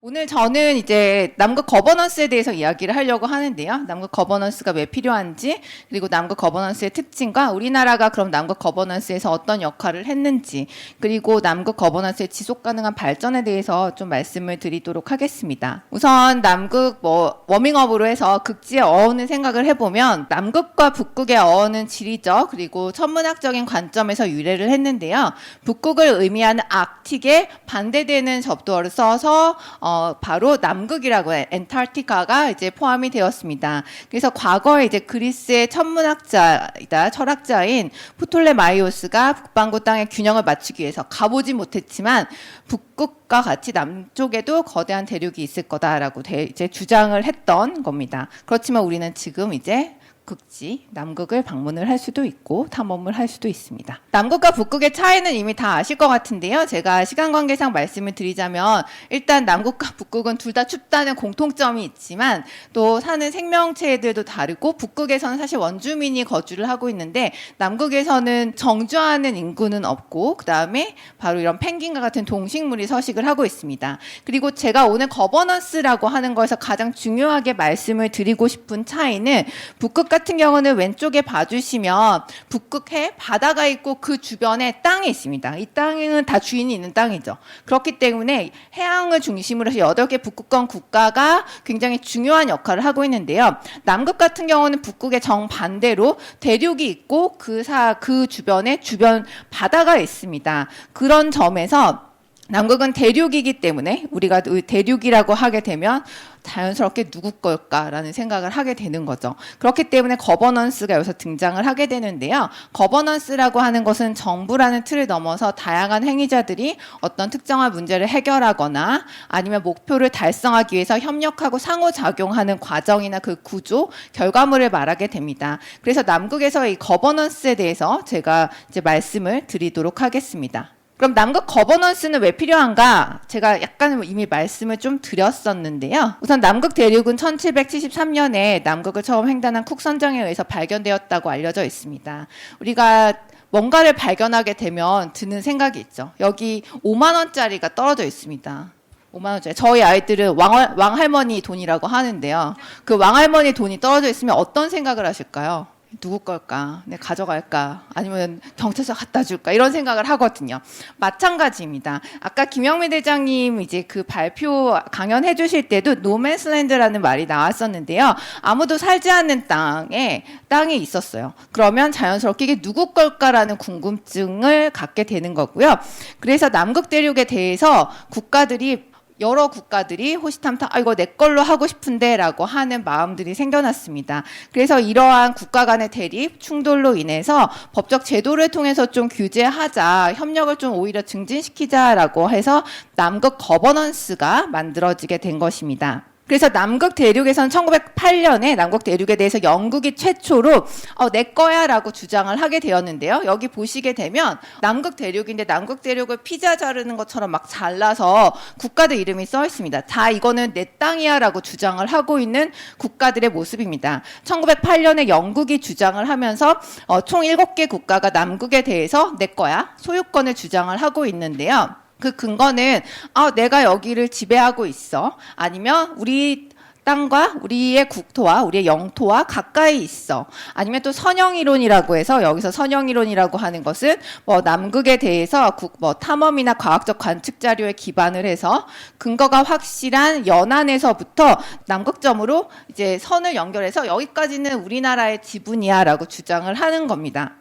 오늘 저는 이제 남극 거버넌스에 대해서 이야기를 하려고 하는데요. 남극 거버넌스가 왜 필요한지, 그리고 남극 거버넌스의 특징과 우리나라가 그럼 남극 거버넌스에서 어떤 역할을 했는지, 그리고 남극 거버넌스의 지속 가능한 발전에 대해서 좀 말씀을 드리도록 하겠습니다. 우선 남극 워밍업으로 해서 극지의 어원을 생각을 해보면 남극과 북극의 어원은 지리적 그리고 천문학적인 관점에서 유래를 했는데요. 북극을 의미하는 아크틱에 반대되는 접두어를 써서 바로 남극이라고 해 엔타르티카가 이제 포함이 되었습니다. 그래서 과거에 이제 그리스의 천문학자이다 철학자인 프톨레마이오스가 북반구 땅의 균형을 맞추기 위해서 가보지 못했지만 북극과 같이 남쪽에도 거대한 대륙이 있을 거다라고 이제 주장을 했던 겁니다. 그렇지만 우리는 지금 이제 극지, 남극을 방문을 할 수도 있고 탐험을 할 수도 있습니다. 남극과 북극의 차이는 이미 다 아실 것 같은데요. 제가 시간 관계상 말씀을 드리자면 일단 남극과 북극은 둘 다 춥다는 공통점이 있지만 또 사는 생명체들도 다르고 북극에서는 사실 원주민이 거주를 하고 있는데 남극에서는 정주하는 인구는 없고 그 다음에 바로 이런 펭귄과 같은 동식물이 서식을 하고 있습니다. 그리고 제가 오늘 거버넌스라고 하는 거에서 가장 중요하게 말씀을 드리고 싶은 차이는 북극 같은 경우는 왼쪽에 봐주시면 북극해 바다가 있고 그 주변에 땅이 있습니다. 이 땅은 다 주인이 있는 땅이죠. 그렇기 때문에 해양을 중심으로 해서 8개 북극권 국가가 굉장히 중요한 역할을 하고 있는데요. 남극 같은 경우는 북극의 정반대로 대륙이 있고 그 주변에 주변 바다가 있습니다. 그런 점에서 남극은 대륙이기 때문에 우리가 대륙이라고 하게 되면 자연스럽게 누구 걸까라는 생각을 하게 되는 거죠. 그렇기 때문에 거버넌스가 여기서 등장을 하게 되는데요. 거버넌스라고 하는 것은 정부라는 틀을 넘어서 다양한 행위자들이 어떤 특정한 문제를 해결하거나 아니면 목표를 달성하기 위해서 협력하고 상호작용하는 과정이나 그 구조, 결과물을 말하게 됩니다. 그래서 남극에서 이 거버넌스에 대해서 제가 이제 말씀을 드리도록 하겠습니다. 그럼 남극 거버넌스는 왜 필요한가? 제가 약간 이미 말씀을 좀 드렸었는데요. 우선 남극 대륙은 1773년에 남극을 처음 횡단한 쿡 선장에 의해서 발견되었다고 알려져 있습니다. 우리가 뭔가를 발견하게 되면 드는 생각이 있죠. 여기 5만 원짜리가 떨어져 있습니다. 5만 원짜리. 저희 아이들은 왕할머니 돈이라고 하는데요. 그 왕할머니 돈이 떨어져 있으면 어떤 생각을 하실까요? 누구 걸까? 내가 가져갈까? 아니면 경찰서 갖다 줄까? 이런 생각을 하거든요. 마찬가지입니다. 아까 김영민 대장님 이제 그 발표 강연해 주실 때도 노맨스랜드라는 말이 나왔었는데요. 아무도 살지 않는 땅이 있었어요. 그러면 자연스럽게 이게 누구 걸까라는 궁금증을 갖게 되는 거고요. 그래서 남극 대륙에 대해서 여러 국가들이 호시탐탐 이거 내 걸로 하고 싶은데 라고 하는 마음들이 생겨났습니다. 그래서 이러한 국가 간의 대립, 충돌로 인해서 법적 제도를 통해서 좀 규제하자, 협력을 좀 오히려 증진시키자라고 해서 남극 거버넌스가 만들어지게 된 것입니다. 그래서 남극 대륙에서는 1908년에 남극 대륙에 대해서 영국이 최초로 내 거야 라고 주장을 하게 되었는데요. 여기 보시게 되면 남극 대륙인데 남극 대륙을 피자 자르는 것처럼 막 잘라서 국가들 이름이 써 있습니다. 다 이거는 내 땅이야 라고 주장을 하고 있는 국가들의 모습입니다. 1908년에 영국이 주장을 하면서 총 7개 국가가 남극에 대해서 내 거야 소유권을 주장을 하고 있는데요. 그 근거는 내가 여기를 지배하고 있어. 아니면 우리 땅과 우리의 국토와 우리의 영토와 가까이 있어. 아니면 또 선형이론이라고 해서 여기서 선형이론이라고 하는 것은 남극에 대해서 탐험이나 과학적 관측 자료에 기반을 해서 근거가 확실한 연안에서부터 남극점으로 이제 선을 연결해서 여기까지는 우리나라의 지분이야라고 주장을 하는 겁니다.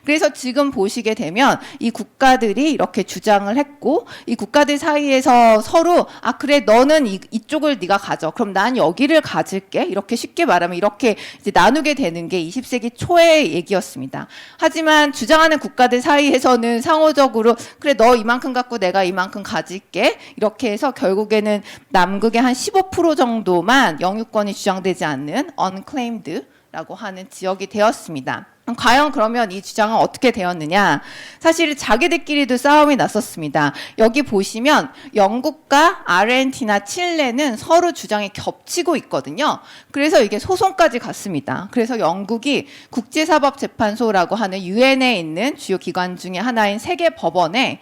그래서 지금 보시게 되면 이 국가들이 이렇게 주장을 했고 이 국가들 사이에서 서로 그래 너는 이쪽을 네가 가져 그럼 난 여기를 가질게 이렇게 쉽게 말하면 이렇게 이제 나누게 되는 게 20세기 초의 얘기였습니다. 하지만 주장하는 국가들 사이에서는 상호적으로 그래 너 이만큼 갖고 내가 이만큼 가질게 이렇게 해서 결국에는 남극의 한 15% 정도만 영유권이 주장되지 않는 unclaimed 라고 하는 지역이 되었습니다. 과연 그러면 이 주장은 어떻게 되었느냐? 사실 자기들끼리도 싸움이 났었습니다. 여기 보시면 영국과 아르헨티나, 칠레는 서로 주장이 겹치고 있거든요. 그래서 이게 소송까지 갔습니다. 그래서 영국이 국제사법재판소라고 하는 유엔에 있는 주요 기관 중에 하나인 세계 법원에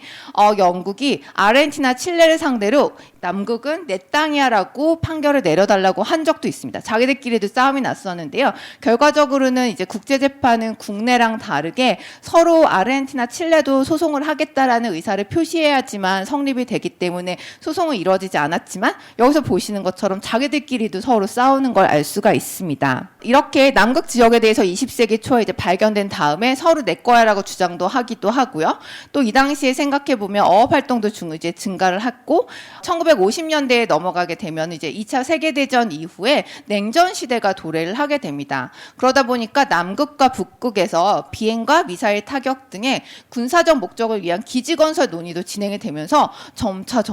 영국이 아르헨티나, 칠레를 상대로 남극은 내 땅이야라고 판결을 내려달라고 한 적도 있습니다. 자기들끼리도 싸움이 났었는데요. 결과적으로는 이제 국제재판은 국내랑 다르게 서로 아르헨티나, 칠레도 소송을 하겠다라는 의사를 표시해야지만 성립이 되기 때문에 소송은 이루어지지 않았지만 여기서 보시는 것처럼 자기들끼리도 서로 싸우는 걸 알 수가 있습니다. 이렇게 남극 지역에 대해서 20세기 초에 이제 발견된 다음에 서로 내 거야라고 주장도 하기도 하고요. 또 이 당시에 생각해 보면 어업 활동도 이제 증가를 했고 1950년대에 넘어가게 되면 이제 2차 세계대전 이후에 냉전 시대가 도래를 하게 됩니다. 그러다 보니까 남극과 북극에서 비행과 미사일 타격 등의 군사적 목적을 위한 기지 건설 논의도 진행이 되면서 점차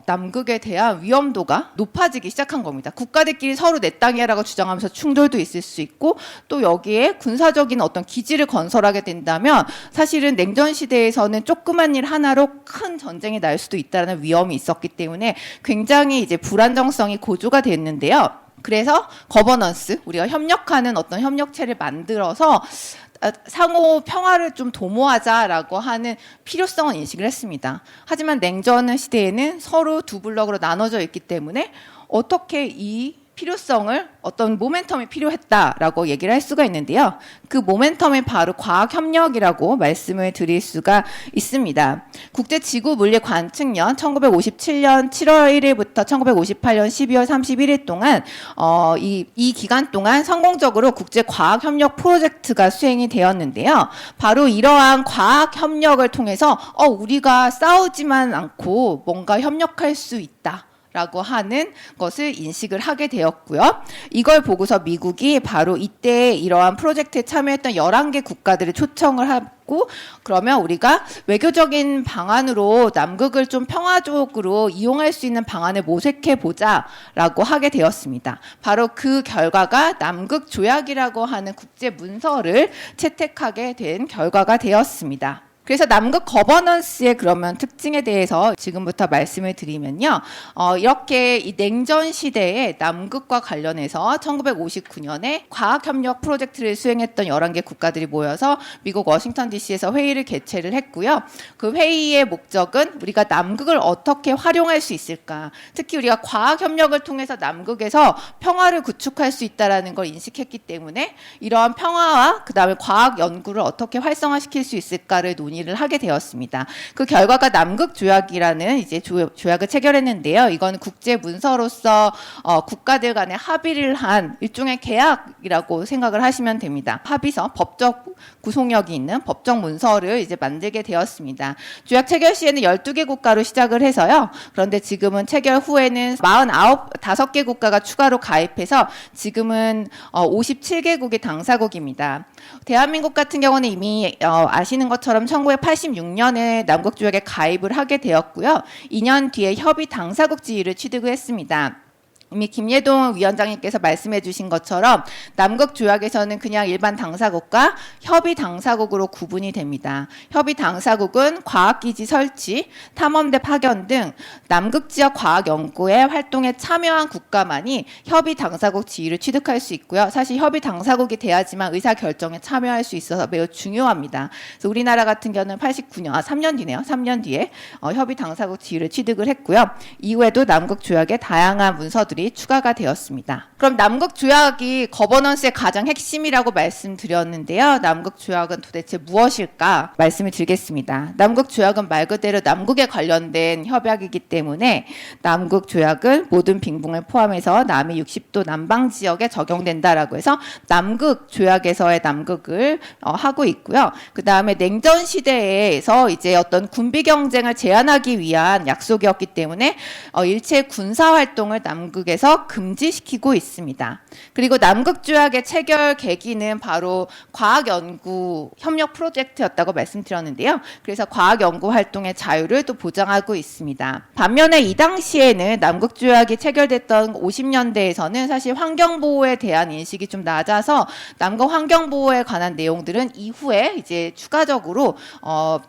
남극에 대한 위험도가 높아지기 시작한 겁니다. 국가들끼리 서로 내 땅이야라고 주장하면서 충돌도 있을 수 있고 또 여기에 군사적인 어떤 기지를 건설하게 된다면 사실은 냉전 시대에서는 조그만 일 하나로 큰 전쟁이 날 수도 있다는 위험이 있었기 때문에 굉장히 이제 불안정성이 고조가 됐는데요. 그래서 거버넌스, 우리가 협력하는 어떤 협력체를 만들어서 상호 평화를 좀 도모하자라고 하는 필요성은 인식을 했습니다. 하지만 냉전 시대에는 서로 두 블록으로 나눠져 있기 때문에 어떻게 이 필요성을 어떤 모멘텀이 필요했다라고 얘기를 할 수가 있는데요. 그 모멘텀이 바로 과학협력이라고 말씀을 드릴 수가 있습니다. 국제지구물리관측년 1957년 7월 1일부터 1958년 12월 31일 동안 이 기간 동안 성공적으로 국제과학협력 프로젝트가 수행이 되었는데요. 바로 이러한 과학협력을 통해서 우리가 싸우지만 않고 뭔가 협력할 수 있다. 라고 하는 것을 인식을 하게 되었고요. 이걸 보고서 미국이 바로 이때 이러한 프로젝트에 참여했던 11개 국가들을 초청을 하고 그러면 우리가 외교적인 방안으로 남극을 좀 평화적으로 이용할 수 있는 방안을 모색해 보자라고 하게 되었습니다. 바로 그 결과가 남극 조약이라고 하는 국제 문서를 채택하게 된 결과가 되었습니다. 그래서 남극 거버넌스의 그러면 특징에 대해서 지금부터 말씀을 드리면요. 이렇게 이 냉전 시대에 남극과 관련해서 1959년에 과학협력 프로젝트를 수행했던 11개 국가들이 모여서 미국 워싱턴 DC에서 회의를 개최를 했고요. 그 회의의 목적은 우리가 남극을 어떻게 활용할 수 있을까. 특히 우리가 과학협력을 통해서 남극에서 평화를 구축할 수 있다는 걸 인식했기 때문에 이러한 평화와 그다음에 과학 연구를 어떻게 활성화시킬 수 있을까를 논의를 하게 되었습니다. 그 결과가 남극 조약이라는 이제 조약을 체결했는데요. 이건 국제 문서로서 국가들 간에 합의를 한 일종의 계약이라고 생각을 하시면 됩니다. 합의서, 법적 구속력이 있는 법적 문서를 이제 만들게 되었습니다. 조약 체결 시에는 12개 국가로 시작을 해서요. 그런데 지금은 체결 후에는 5개 국가가 추가로 가입해서 지금은 57개국이 당사국입니다. 대한민국 같은 경우는 이미 아시는 것처럼 1986년에 남극조약에 가입을 하게 되었고요. 2년 뒤에 협의 당사국 지위를 취득을 했습니다. 이미 김예동 위원장님께서 말씀해 주신 것처럼 남극 조약에서는 그냥 일반 당사국과 협의 당사국으로 구분이 됩니다. 협의 당사국은 과학기지 설치, 탐험대 파견 등 남극 지역 과학 연구의 활동에 참여한 국가만이 협의 당사국 지위를 취득할 수 있고요. 사실 협의 당사국이 돼야지만 의사결정에 참여할 수 있어서 매우 중요합니다. 그래서 우리나라 같은 경우는 89년, 3년 뒤네요. 3년 뒤에 협의 당사국 지위를 취득을 했고요. 이후에도 남극 조약의 다양한 문서들이 추가가 되었습니다. 그럼 남극 조약이 거버넌스의 가장 핵심이라고 말씀드렸는데요. 남극 조약은 도대체 무엇일까 말씀을 드리겠습니다. 남극 조약은 말 그대로 남극에 관련된 협약이기 때문에 남극 조약은 모든 빙봉을 포함해서 남해 60도 남방 지역에 적용된다라고 해서 남극 조약에서의 남극을 하고 있고요. 그 다음에 냉전 시대에서 이제 어떤 군비 경쟁을 제한하기 위한 약속이었기 때문에 일체 군사 활동을 남극에 남극에서 금지시키고 있습니다. 그리고 남극조약의 체결 계기는 바로 과학연구 협력 프로젝트였다고 말씀드렸는데요. 그래서 과학연구 활동의 자유를 또 보장하고 있습니다. 반면에 이 당시에는 남극조약이 체결됐던 50년대에서는 사실 환경보호에 대한 인식이 좀 낮아서 남극 환경보호에 관한 내용들은 이후에 이제 추가적으로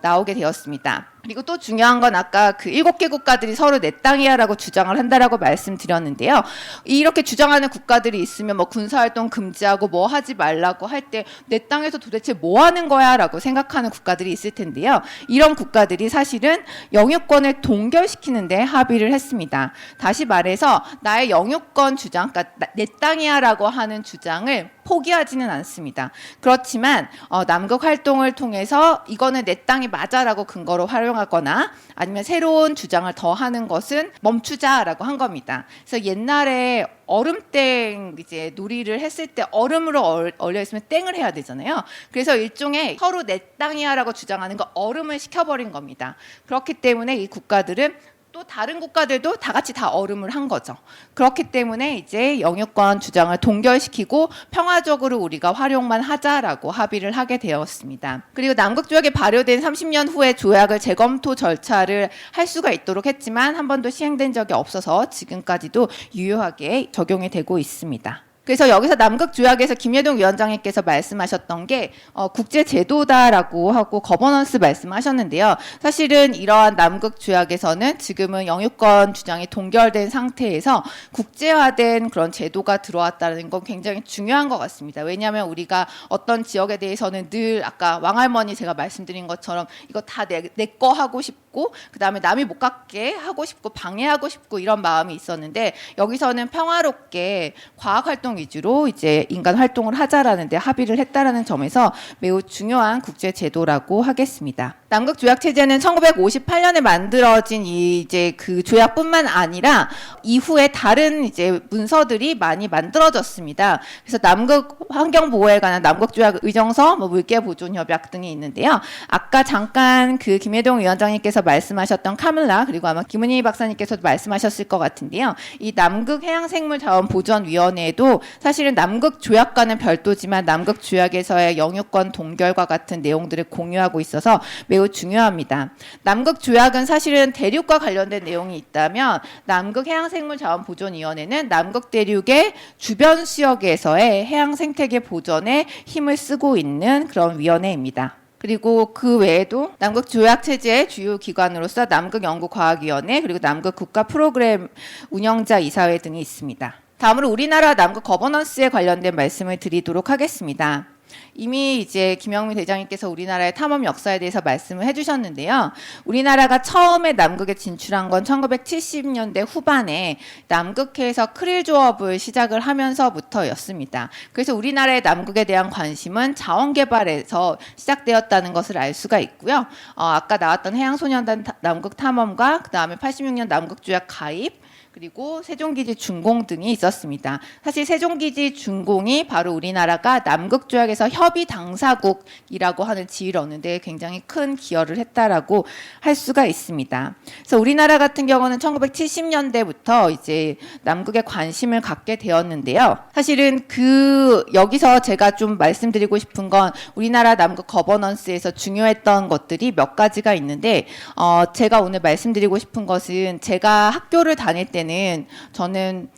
나오게 되었습니다. 그리고 또 중요한 건 아까 그 7개 국가들이 서로 내 땅이야라고 주장을 한다라고 말씀드렸는데요. 이렇게 주장하는 국가들이 있으면 뭐 군사활동 금지하고 뭐 하지 말라고 할 때 내 땅에서 도대체 뭐 하는 거야 라고 생각하는 국가들이 있을 텐데요. 이런 국가들이 사실은 영유권을 동결시키는데 합의를 했습니다. 다시 말해서 나의 영유권 주장, 그러니까 내 땅이야 라고 하는 주장을 포기하지는 않습니다. 그렇지만 남극 활동을 통해서 이거는 내 땅이 맞아라고 근거로 활용하거나 아니면 새로운 주장을 더하는 것은 멈추자라고 한 겁니다. 그래서 옛날에 얼음땡 이제 놀이를 했을 때 얼음으로 얼려 있으면 땡을 해야 되잖아요. 그래서 일종의 서로 내 땅이야라고 주장하는 거 얼음을 시켜버린 겁니다. 그렇기 때문에 이 국가들은 또 다른 국가들도 다 같이 다 얼음을 한 거죠. 그렇기 때문에 이제 영유권 주장을 동결시키고 평화적으로 우리가 활용만 하자라고 합의를 하게 되었습니다. 그리고 남극조약이 발효된 30년 후에 조약을 재검토 절차를 할 수가 있도록 했지만 한 번도 시행된 적이 없어서 지금까지도 유효하게 적용이 되고 있습니다. 그래서 여기서 남극조약에서 김예동 위원장님께서 말씀하셨던 게 국제제도다라고 하고 거버넌스 말씀하셨는데요. 사실은 이러한 남극조약에서는 지금은 영유권 주장이 동결된 상태에서 국제화된 그런 제도가 들어왔다는 건 굉장히 중요한 것 같습니다. 왜냐하면 우리가 어떤 지역에 대해서는 늘 아까 왕할머니 제가 말씀드린 것처럼 이거 다 내 거 하고 싶고 그다음에 남이 못 갖게 하고 싶고 방해하고 싶고 이런 마음이 있었는데 여기서는 평화롭게 과학활동 위주로 이제 인간 활동을 하자라는 데 합의를 했다라는 점에서 매우 중요한 국제 제도라고 하겠습니다. 남극 조약 체제는 1958년에 만들어진 이제 그 조약뿐만 아니라 이후에 다른 이제 문서들이 많이 만들어졌습니다. 그래서 남극 환경 보호에 관한 남극 조약 의정서, 뭐 물개 보존 협약 등이 있는데요. 아까 잠깐 그 김혜동 위원장님께서 말씀하셨던 카밀라 그리고 아마 김은희 박사님께서도 말씀하셨을 것 같은데요. 이 남극 해양생물자원보전위원회에도 사실은 남극 조약과는 별도지만 남극 조약에서의 영유권 동결과 같은 내용들을 공유하고 있어서 매우 중요합니다. 남극 조약은 사실은 대륙과 관련된 내용이 있다면 남극 해양생물자원보존위원회는 남극 대륙의 주변 지역에서의 해양 생태계 보전에 힘을 쓰고 있는 그런 위원회입니다. 그리고 그 외에도 남극 조약 체제의 주요 기관으로서 남극연구과학위원회 그리고 남극 국가 프로그램 운영자 이사회 등이 있습니다. 다음으로 우리나라 남극 거버넌스에 관련된 말씀을 드리도록 하겠습니다. 이미 이제 김영미 대장님께서 우리나라의 탐험 역사에 대해서 말씀을 해주셨는데요. 우리나라가 처음에 남극에 진출한 건 1970년대 후반에 남극해에서 크릴 조업을 시작을 하면서부터였습니다. 그래서 우리나라의 남극에 대한 관심은 자원 개발에서 시작되었다는 것을 알 수가 있고요. 아까 나왔던 해양소년단 남극 탐험과 그 다음에 86년 남극조약 가입 그리고 세종기지 준공 등이 있었습니다. 사실 세종기지 준공이 바로 우리나라가 남극조약에서 협의 당사국이라고 하는 지위를 얻는 데 굉장히 큰 기여를 했다라고 할 수가 있습니다. 그래서 우리나라 같은 경우는 1970년대부터 이제 남극에 관심을 갖게 되었는데요. 사실은 여기서 제가 좀 말씀드리고 싶은 건 우리나라 남극 거버넌스에서 중요했던 것들이 몇 가지가 있는데 제가 오늘 말씀드리고 싶은 것은 제가 학교를 다닐 때는 저는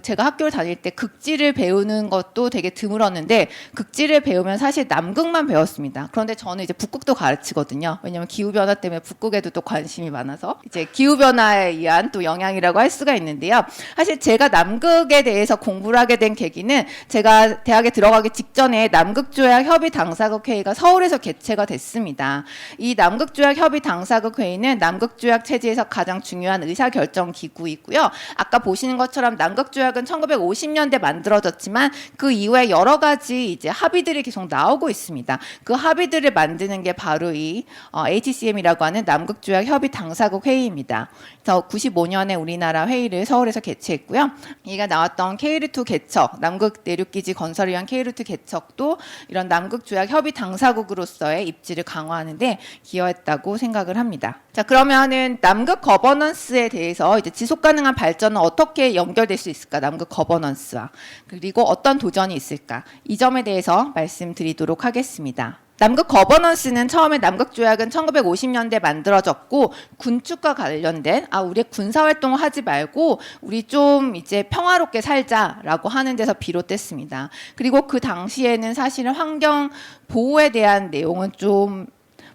제가 학교를 다닐 때 극지를 배우는 것도 되게 드물었는데 극지를 배우면 사실 남극만 배웠습니다. 그런데 저는 이제 북극도 가르치거든요. 왜냐하면 기후변화 때문에 북극에도 또 관심이 많아서 이제 기후변화에 의한 또 영향이라고 할 수가 있는데요. 사실 제가 남극에 대해서 공부를 하게 된 계기는 제가 대학에 들어가기 직전에 남극조약 협의 당사국 회의가 서울에서 개최가 됐습니다. 이 남극조약 협의 당사국 회의는 남극조약 체제에서 가장 중요한 의사결정 기구이고요. 아까 보시는 것처럼 남극조약은 1950년대 만들어졌지만 그 이후에 여러 가지 이제 합의들이 계속 나오고 있습니다. 그 합의들을 만드는 게 바로 이 HCM이라고 하는 남극조약 협의 당사국 회의입니다. 그래서 95년에 우리나라 회의를 서울에서 개최했고요. 얘가 나왔던 케이르2 개척, 남극 내륙기지 건설을 위한 케이르2 개척도 이런 남극조약 협의 당사국으로서의 입지를 강화하는 데 기여했다고 생각을 합니다. 자, 그러면은 남극 거버넌스에 대해서 이제 지속 가능한 발전은 어떻게 연결될 수 있을까? 남극 거버넌스와. 그리고 어떤 도전이 있을까? 이 점에 대해서 말씀드리도록 하겠습니다. 남극 거버넌스는 처음에 남극 조약은 1950년대 만들어졌고 군축과 관련된 우리 군사 활동을 하지 말고 우리 좀 이제 평화롭게 살자라고 하는 데서 비롯됐습니다. 그리고 그 당시에는 사실은 환경 보호에 대한 내용은 좀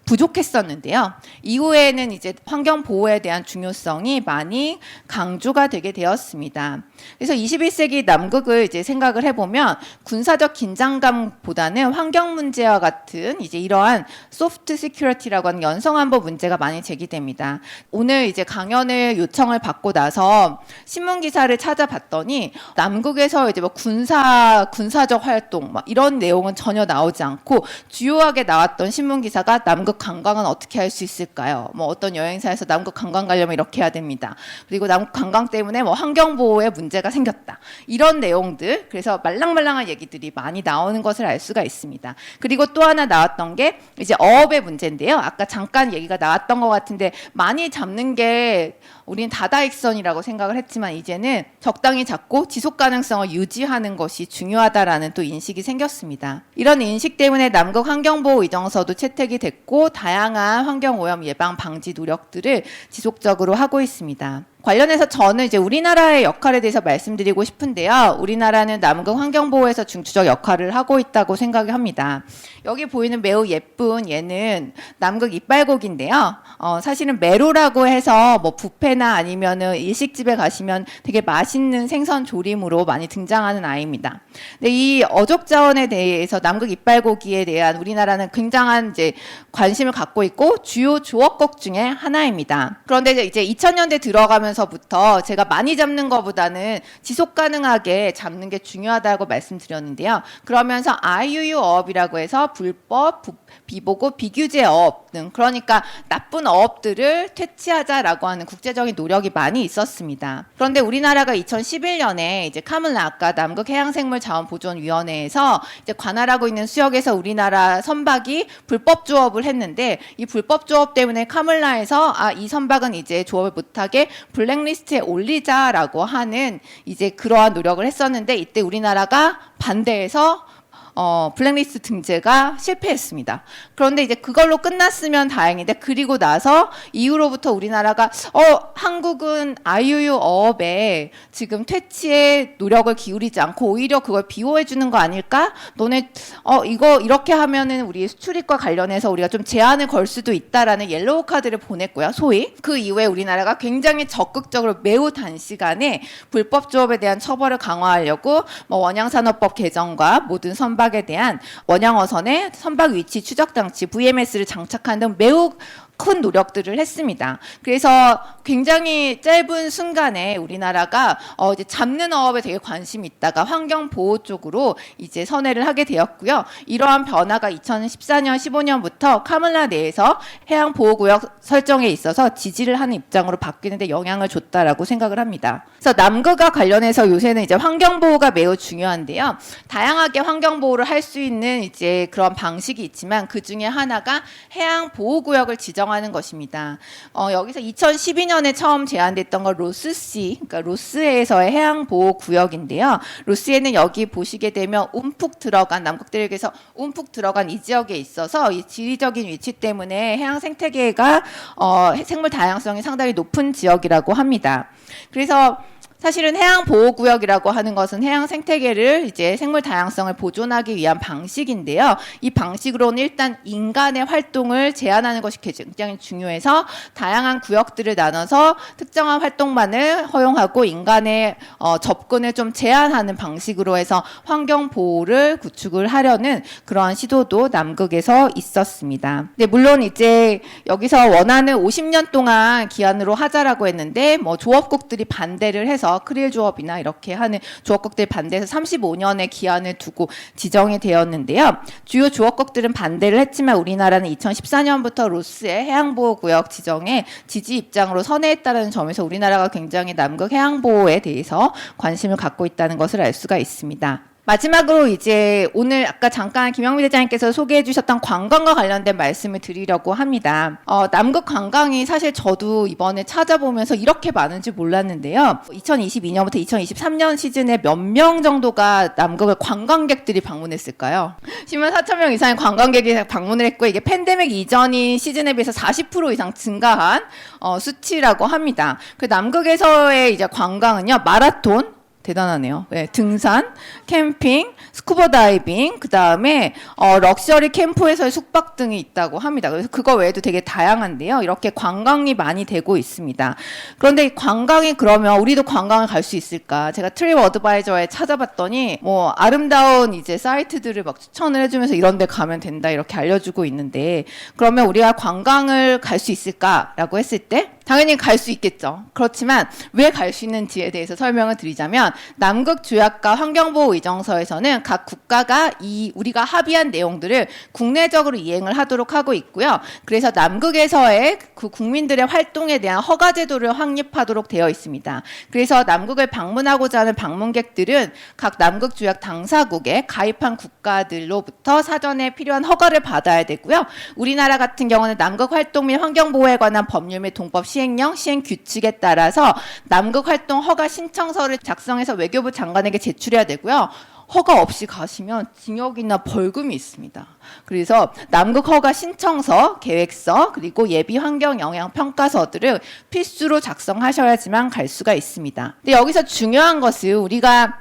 부족했었는데요. 이후에는 이제 환경 보호에 대한 중요성이 많이 강조가 되게 되었습니다. 그래서 21세기 남극을 이제 생각을 해보면 군사적 긴장감보다는 환경 문제와 같은 이제 이러한 소프트 시큐리티라고 하는 연성안보 문제가 많이 제기됩니다. 오늘 이제 강연을 요청을 받고 나서 신문 기사를 찾아봤더니 남극에서 이제 뭐 군사적 활동 이런 내용은 전혀 나오지 않고 주요하게 나왔던 신문 기사가 남극 관광은 어떻게 할 수 있을까요? 뭐 어떤 여행사에서 남극 관광 가려면 이렇게 해야 됩니다. 그리고 남극 관광 때문에 뭐 환경 보호에 문제가 생겼다. 이런 내용들, 그래서 말랑말랑한 얘기들이 많이 나오는 것을 알 수가 있습니다. 그리고 또 하나 나왔던 게 이제 어업의 문제인데요. 아까 잠깐 얘기가 나왔던 것 같은데 많이 잡는 게 우리는 다다익선이라고 생각을 했지만 이제는 적당히 잡고 지속 가능성을 유지하는 것이 중요하다라는 또 인식이 생겼습니다. 이런 인식 때문에 남극 환경보호 의정서도 채택이 됐고 다양한 환경오염 예방 방지 노력들을 지속적으로 하고 있습니다. 관련해서 저는 이제 우리나라의 역할에 대해서 말씀드리고 싶은데요. 우리나라는 남극 환경보호에서 중추적 역할을 하고 있다고 생각합니다. 여기 보이는 매우 예쁜 얘는 남극 이빨고기인데요. 사실은 메로라고 해서 뭐 뷔페나 아니면은 일식집에 가시면 되게 맛있는 생선 조림으로 많이 등장하는 아이입니다. 근데 이 어족 자원에 대해서 남극 이빨고기에 대한 우리나라는 굉장한 이제 관심을 갖고 있고 주요 조업국 중에 하나입니다. 그런데 이제 2000년대 들어가면서부터 제가 많이 잡는 것보다는 지속 가능하게 잡는 게 중요하다고 말씀드렸는데요. 그러면서 IUU 어업이라고 해서 불법, 비보고, 비규제 어업 등 그러니까 나쁜 어업들을 퇴치하자라고 하는 국제적인 노력이 많이 있었습니다. 그런데 우리나라가 2011년에 이제 카물라 아까 남극 해양생물자원보존위원회에서 이제 관할하고 있는 수역에서 우리나라 선박이 불법 조업을 했는데 이 불법 조업 때문에 카물라에서 이 선박은 이제 조업을 못하게 블랙리스트에 올리자라고 하는 이제 그러한 노력을 했었는데 이때 우리나라가 반대해서 블랙리스트 등재가 실패했습니다. 그런데 이제 그걸로 끝났으면 다행인데 그리고 나서 이후로부터 우리나라가 한국은 IUU 어업에 지금 퇴치에 노력을 기울이지 않고 오히려 그걸 비호해 주는 거 아닐까? 너네 이거 이렇게 하면은 우리 수출입과 관련해서 우리가 좀 제한을 걸 수도 있다라는 옐로우 카드를 보냈고요. 소위 그 이후에 우리나라가 굉장히 적극적으로 매우 단시간에 불법 조업에 대한 처벌을 강화하려고 뭐 원양산업법 개정과 모든 선박에 대한 원양어선의 선박 위치 추적 장치 VMS를 장착하는 등 매우 큰 노력들을 했습니다. 그래서 굉장히 짧은 순간에 우리나라가 이제 잡는 어업에 되게 관심이 있다가 환경 보호 쪽으로 이제 선회를 하게 되었고요. 이러한 변화가 2014년, 15년부터 카물라 내에서 해양 보호구역 설정에 있어서 지지를 하는 입장으로 바뀌는데 영향을 줬다라고 생각을 합니다. 그래서 남극과 관련해서 요새는 이제 환경 보호가 매우 중요한데요. 다양하게 환경 보호를 할 수 있는 이제 그런 방식이 있지만 그 중에 하나가 해양 보호구역을 지정하는 것입니다. 여기서 2012년에 처음 제안됐던 건 로스시, 그러니까 로스해에서의 해양 보호 구역인데요. 로스해는 여기 보시게 되면 움푹 들어간 남극대륙에서 움푹 들어간 이 지역에 있어서 이 지리적인 위치 때문에 해양 생태계가 생물 다양성이 상당히 높은 지역이라고 합니다. 그래서 사실은 해양보호구역이라고 하는 것은 해양 생태계를 이제 생물 다양성을 보존하기 위한 방식인데요. 이 방식으로는 일단 인간의 활동을 제한하는 것이 굉장히 중요해서 다양한 구역들을 나눠서 특정한 활동만을 허용하고 인간의 접근을 좀 제한하는 방식으로 해서 환경 보호를 구축을 하려는 그러한 시도도 남극에서 있었습니다. 네, 물론 이제 여기서 원하는 50년 동안 기한으로 하자라고 했는데 뭐 조업국들이 반대를 해서 크릴 조업이나 이렇게 하는 조업국들 반대해서 35년의 기한을 두고 지정이 되었는데요. 주요 조업국들은 반대를 했지만 우리나라는 2014년부터 로스의 해양보호구역 지정에 지지 입장으로 선회했다는 점에서 우리나라가 굉장히 남극 해양보호에 대해서 관심을 갖고 있다는 것을 알 수가 있습니다. 마지막으로 이제 오늘 아까 잠깐 김영미 대장님께서 소개해 주셨던 관광과 관련된 말씀을 드리려고 합니다. 남극 관광이 사실 저도 이번에 찾아보면서 이렇게 많은지 몰랐는데요. 2022년부터 2023년 시즌에 몇 명 정도가 남극을 관광객들이 방문했을까요? 10만 4천 명 이상의 관광객이 방문을 했고 이게 팬데믹 이전인 시즌에 비해서 40% 이상 증가한 수치라고 합니다. 그 남극에서의 이제 관광은요, 마라톤, 대단하네요. 네, 등산, 캠핑, 스쿠버 다이빙, 그 다음에 럭셔리 캠프에서의 숙박 등이 있다고 합니다. 그래서 그거 외에도 되게 다양한데요. 이렇게 관광이 많이 되고 있습니다. 그런데 이 관광이 그러면 우리도 관광을 갈 수 있을까? 제가 트립 어드바이저에 찾아봤더니 뭐 아름다운 이제 사이트들을 막 추천을 해주면서 이런 데 가면 된다 이렇게 알려주고 있는데 그러면 우리가 관광을 갈 수 있을까라고 했을 때 당연히 갈 수 있겠죠. 그렇지만 왜 갈 수 있는지에 대해서 설명을 드리자면 남극 조약과 환경보호 의정서에서는 각 국가가 우리가 합의한 내용들을 국내적으로 이행을 하도록 하고 있고요. 그래서 남극에서의 그 국민들의 활동에 대한 허가 제도를 확립하도록 되어 있습니다. 그래서 남극을 방문하고자 하는 방문객들은 각 남극 조약 당사국에 가입한 국가들로부터 사전에 필요한 허가를 받아야 되고요. 우리나라 같은 경우는 남극 활동 및 환경보호에 관한 법률 및 동법 시행령, 시행 규칙에 따라서 남극 활동 허가 신청서를 작성해서 외교부 장관에게 제출해야 되고요. 허가 없이 가시면 징역이나 벌금이 있습니다. 그래서 남극 허가 신청서, 계획서, 그리고 예비 환경 영향 평가서들을 필수로 작성하셔야지만 갈 수가 있습니다. 근데 여기서 중요한 것은 우리가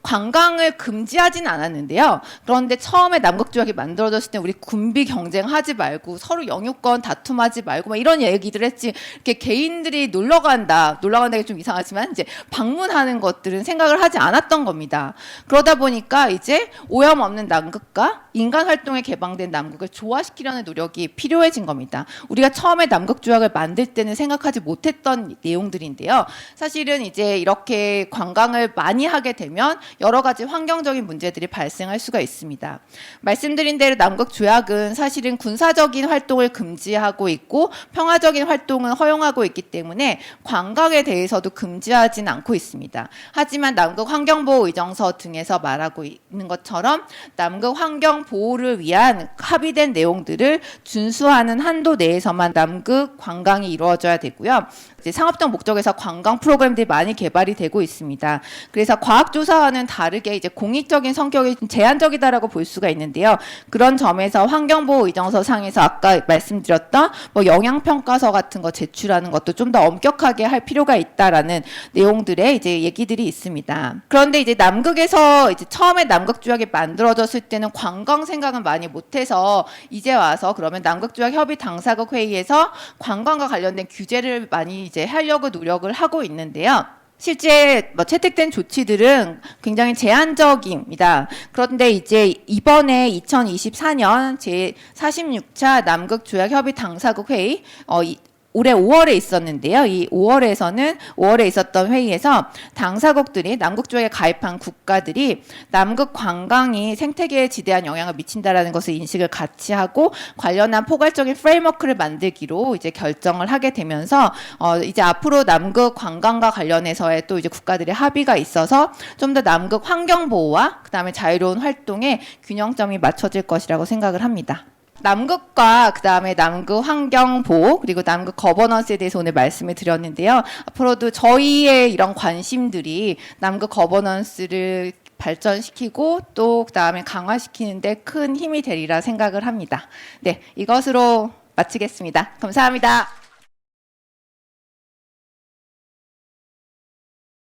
관광을 금지하진 않았는데요. 그런데 처음에 남극조약이 만들어졌을 때 우리 군비 경쟁하지 말고 서로 영유권 다툼하지 말고 막 이런 얘기들 했지. 이렇게 개인들이 놀러 간다기 좀 이상하지만 이제 방문하는 것들은 생각을 하지 않았던 겁니다. 그러다 보니까 이제 오염 없는 남극과 인간 활동에 개방된 남극을 조화시키려는 노력이 필요해진 겁니다. 우리가 처음에 남극조약을 만들 때는 생각하지 못했던 내용들인데요. 사실은 이제 이렇게 관광을 많이 하게 되면 여러 가지 환경적인 문제들이 발생할 수가 있습니다. 말씀드린 대로 남극조약은 사실은 군사적인 활동을 금지하고 있고 평화적인 활동은 허용하고 있기 때문에 관광에 대해서도 금지하진 않고 있습니다. 하지만 남극 환경보호 의정서 등에서 말하고 있는 것처럼 남극 환경 보호를 위한 합의된 내용들을 준수하는 한도 내에서만 남극 관광이 이루어져야 되고요. 이제 상업적 목적에서 관광 프로그램들이 많이 개발이 되고 있습니다. 그래서 과학조사와는 다르게 이제 공익적인 성격이 제한적이다라고 볼 수가 있는데요. 그런 점에서 환경보호 의정서 상에서 아까 말씀드렸던 뭐 영향평가서 같은 거 제출하는 것도 좀 더 엄격하게 할 필요가 있다라는 내용들의 이제 얘기들이 있습니다. 그런데 이제 남극에서 이제 처음에 남극조약이 만들어졌을 때는 관광 생각은 많이 못해서 이제 와서 그러면 남극조약 협의 당사국 회의에서 관광과 관련된 규제를 많이 이제 하려고 노력을 하고 있는데요. 실제 채택된 조치들은 굉장히 제한적입니다. 그런데 이제 이번에 2024년 제46차 남극조약 협의 당사국 회의 올해 5월에 있었는데요. 이 5월에 있었던 회의에서 당사국들이 남극조약에 가입한 국가들이 남극 관광이 생태계에 지대한 영향을 미친다라는 것을 인식을 같이 하고 관련한 포괄적인 프레임워크를 만들기로 이제 결정을 하게 되면서 이제 앞으로 남극 관광과 관련해서의 또 이제 국가들의 합의가 있어서 좀 더 남극 환경 보호와 그다음에 자유로운 활동에 균형점이 맞춰질 것이라고 생각을 합니다. 남극과 그다음에 남극 환경 보호 그리고 남극 거버넌스에 대해서 오늘 말씀을 드렸는데요. 앞으로도 저희의 이런 관심들이 남극 거버넌스를 발전시키고 또 그다음에 강화시키는 데 큰 힘이 되리라 생각을 합니다. 네, 이것으로 마치겠습니다. 감사합니다.